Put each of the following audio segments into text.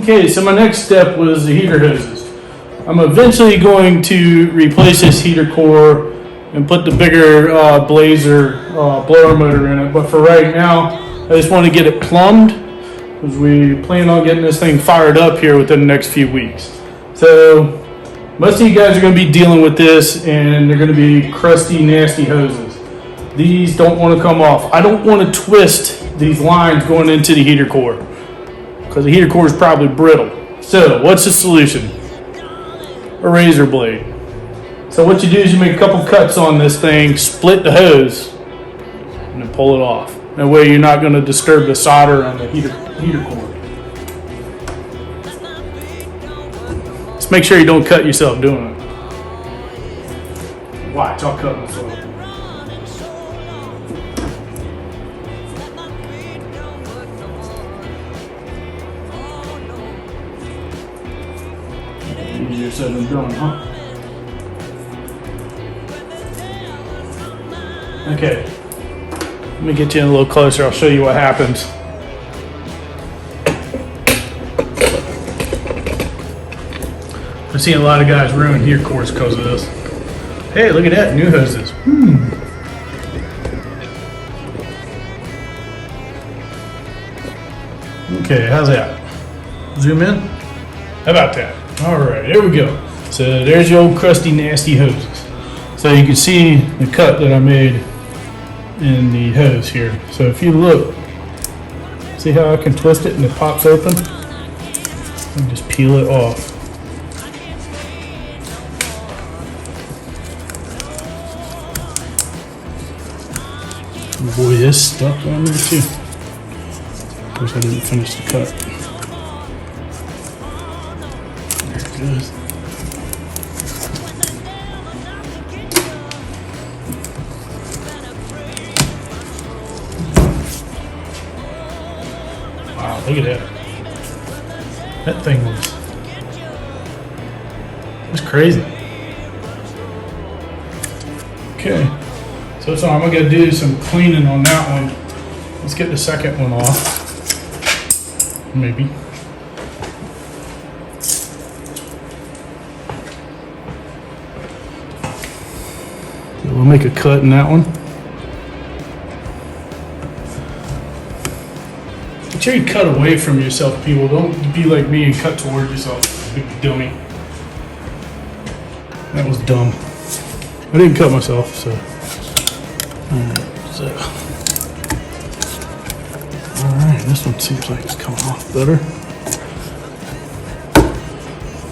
Okay, so my next step was the heater hoses. I'm eventually going to replace this heater core and put the bigger Blazer blower motor in it. But for right now, I just want to get it plumbed because we plan on getting this thing fired up here within the next few weeks. So most of you guys are going to be dealing with this, and they're going to be crusty, nasty hoses. These don't want to come off. I don't want to twist these lines going into the heater core because the heater core is probably brittle. So what's the solution? A razor blade. So what you do is you make a couple cuts on this thing, split the hose, and then pull it off. That way you're not going to disturb the solder on the heater core. Just make sure you don't cut yourself doing it. Watch, I'll cut myself. Easier said than done, huh? Okay, let me get you in a little closer. I'll show you what happens. I've seen a lot of guys ruin heater cores because of this. Hey, look at that, new hoses. Okay, how's that? Zoom in? How about that? All right, there we go. So there's your old crusty, nasty hoses. So you can see the cut that I made in the hose here. So if you look, see how I can twist it and it pops open? And just peel it off. Oh boy, this stuck on there too. Of course I didn't finish the cut. There it goes. Wow, look at that. That thing was crazy. Okay, so I'm gonna do some cleaning on that one. Let's get the second one off. Maybe. So we'll make a cut in that one. Make sure you cut away from yourself, people. Don't be like me and cut towards yourself. Big dummy. That was dumb. I didn't cut myself, so. Alright, this one seems like it's coming off better.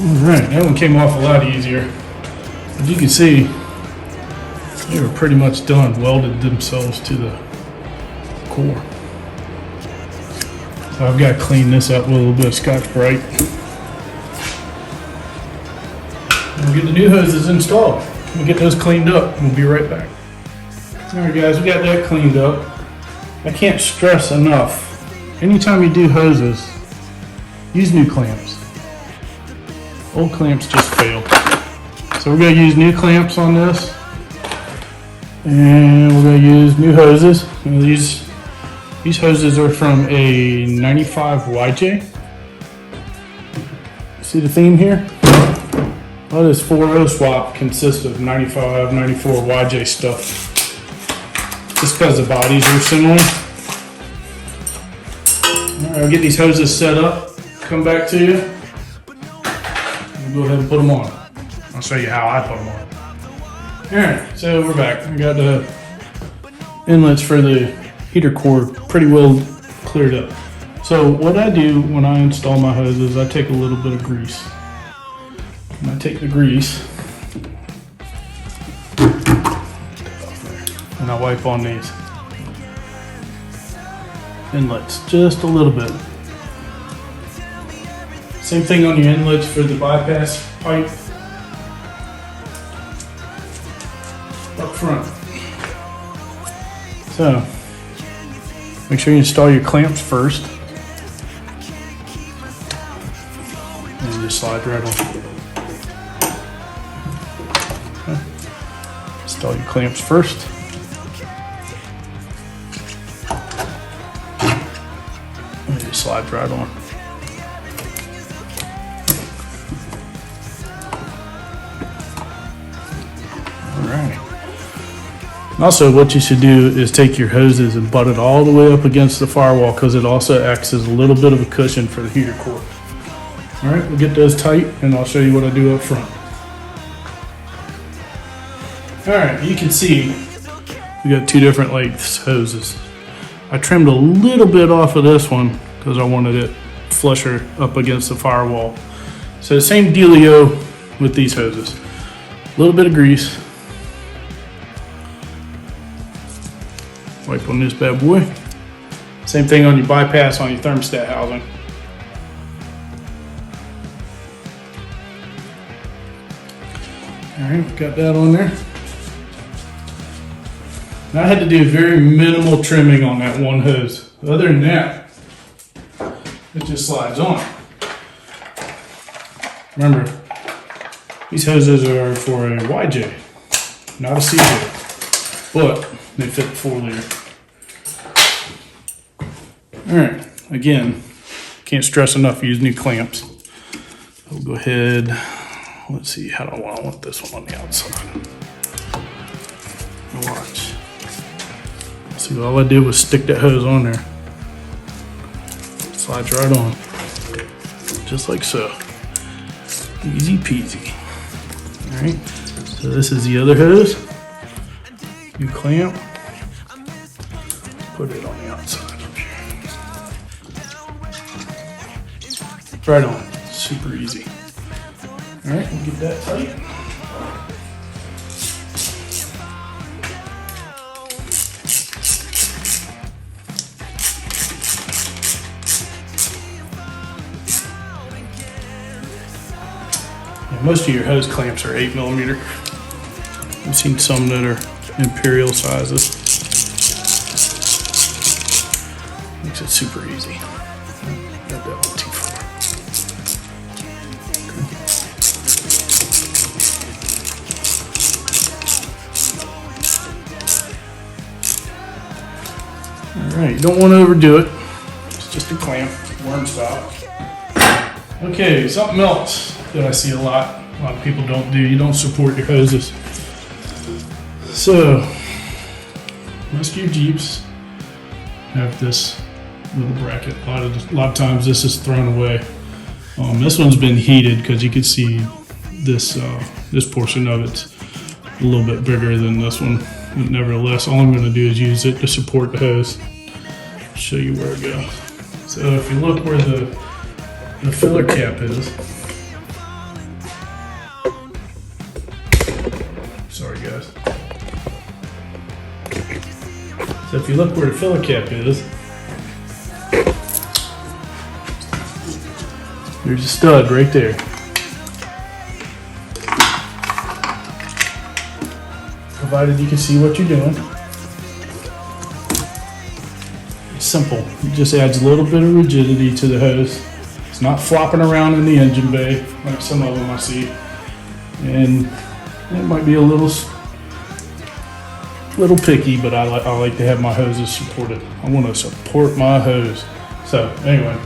Alright, that one came off a lot easier. As you can see, they were pretty much done, welded themselves to the core. So I've got to clean this up with a little bit of Scotch-Brite. We'll get the new hoses installed. We'll get those cleaned up. We'll be right back. Alright guys, we got that cleaned up. I can't stress enough, anytime you do hoses, use new clamps. Old clamps just fail. So we're going to use new clamps on this. And we're going to use new hoses. And these hoses are from a 95 YJ. See the theme here? Well, this 4.0 swap consists of 95, 94 YJ stuff. Just because the bodies are similar. Alright, I'll get these hoses set up, come back to you. We'll go ahead and put them on. I'll show you how I put them on. Alright, so we're back. We got the inlets for the heater core pretty well cleared up. So what I do when I install my hoses, I take a little bit of grease. And I take the grease and I wipe on these inlets just a little bit. Same thing on your inlets for the bypass pipe up front. So make sure you install your clamps first and you just slide right on. Okay. Install your clamps first. And it just slides right on. Also, what you should do is take your hoses and butt it all the way up against the firewall, because it also acts as a little bit of a cushion for the heater core. All right, we'll get those tight and I'll show you what I do up front. All right, you can see we got two different lengths hoses. I trimmed a little bit off of this one because I wanted it flusher up against the firewall. So same dealio with these hoses. A little bit of grease. Wipe on this bad boy. Same thing on your bypass on your thermostat housing. All right, got that on there. Now I had to do very minimal trimming on that one hose. Other than that, it just slides on. Remember, these hoses are for a YJ, not a CJ, but they fit the 4 liter. All right, again, can't stress enough, use new clamps. I'll go ahead, let's see, how do I want this one on the outside? Watch. See, all I did was stick that hose on there. Slides right on, just like so. Easy peasy. All right, so this is the other hose. You clamp, put it on the outside up here. Right on, super easy. All right, we'll get that tight. Most of your hose clamps are 8mm. I've seen some that are imperial sizes. Makes it super easy. Got that one too far. Okay. All right, you don't want to overdo it. It's just a clamp, worm stop. Okay, something else that I see a lot of people don't do. You don't support your hoses. So, most of your Jeeps have this little bracket. A lot of times this is thrown away. This one's been heated because you can see this this portion of it's a little bit bigger than this one. But nevertheless, all I'm going to do is use it to support the hose. Show you where it goes. So if you look where the filler cap is. Sorry guys. So if you look where the filler cap is, there's a stud right there. Provided you can see what you're doing. It's simple. It just adds a little bit of rigidity to the hose. It's not flopping around in the engine bay like some of them I see. And it might be a little picky, but I like to have my hoses supported. I want to support my hose. So anyway,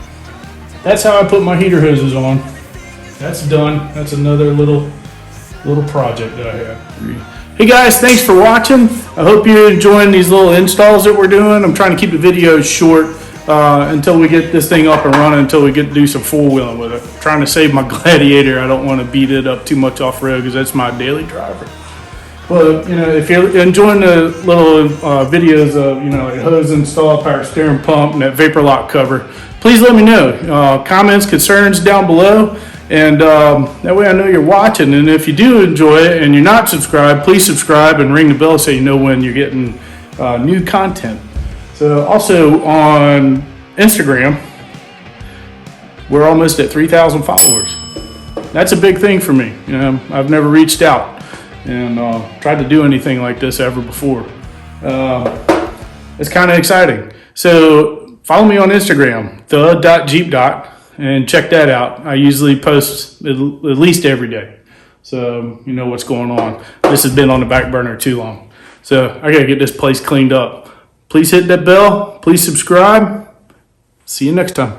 that's how I put my heater hoses on. That's done. That's another little project that I have. Hey guys, thanks for watching. I hope you're enjoying these little installs that we're doing. I'm trying to keep the videos short until we get this thing up and running, until we get to do some four-wheeling with it. I'm trying to save my Gladiator. I don't want to beat it up too much off-road because that's my daily driver. But, you know, if you're enjoying the little videos of, you know, like hose install, power steering pump, and that vapor lock cover, please let me know. Comments, concerns down below, and that way I know you're watching. And if you do enjoy it and you're not subscribed, please subscribe and ring the bell so you know when you're getting new content. So also on Instagram, we're almost at 3,000 followers. That's a big thing for me. You know, I've never reached out and tried to do anything like this ever before. It's kind of exciting. So follow me on Instagram, the.jeep. And check that out. I usually post at least every day. So you know what's going on. This has been on the back burner too long. So I gotta get this place cleaned up. Please hit that bell. Please subscribe. See you next time.